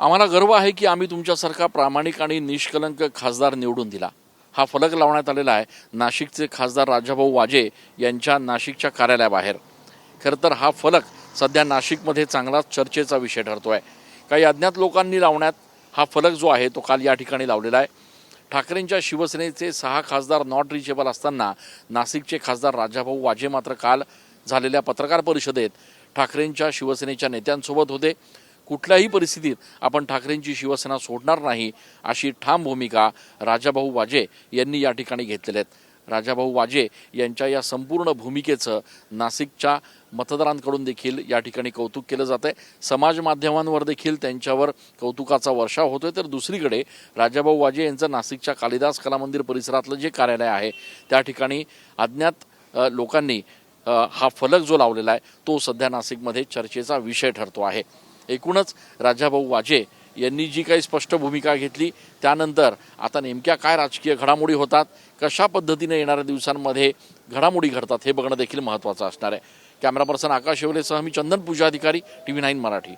आम्हाला गर्व आहे की आम्ही तुमच्यासारखा प्रामाणिक आणि निष्कलंक खासदार निवडून दिला। हा फलक लावण्यात आलेला आहे नाशिकचे खासदार राजाभाऊ वाजे यांच्या नाशिकच्या कार्यालयाबाहेर। खरं तर हा फलक सध्या नाशिकमध्ये चांगलाच चर्चेचा विषय ठरतोय। काही अज्ञात लोकांनी लावण्यात हा फलक जो आहे तो काल या ठिकाणी लावलेला आहे। ठाकरेंच्या शिवसेनेचे 6 खासदार नॉट रिचेबल असताना नाशिकचे खासदार राजाभाऊ वाजे मात्र काल झालेल्या पत्रकार परिषदेत ठाकरेंच्या शिवसेनेच्या नेत्यांसोबत होते। कुठल्याही परिस्थितीत आपण ठाकरेंची शिवसेना सोडणार नाही अशी ठाम भूमिका राजाभाऊ वाजे यांनी या ठिकाणी घेतलेली आहे। राजाभाऊ वाजे यांच्या या संपूर्ण भूमिकेचं नाशिकच्या मतदारांकडून देखील या ठिकाणी कौतुक केलं जात आहे। समाज माध्यमांवर देखील त्यांच्यावर कौतुकाचा वर्षाव होतोय। तर दुसरीकडे राजाभाऊ वाजे यांचं नाशिकच्या कालिदास कला मंदिर परिसरातलं जे कार्यालय आहे त्या ठिकाणी अज्ञात लोकांनी हा फलक जो लावलेला आहे तो सध्या नाशिकमध्ये चर्चेचा विषय ठरतो आहे। एकूणच राजाभाऊ वाजे यांनी जी काही स्पष्ट भूमिका घेतली त्यानंतर आता नेमक्या काय राजकीय घडामोडी होतात, कशा पद्धतीने येणाऱ्या दिवसांमध्ये घडामोडी घडतात हे बघणं देखील महत्त्वाचं असणार आहे। कॅमेरा पर्सन आकाश येवलेसह मी चंदन पूजा अधिकारी, TV9 मराठी।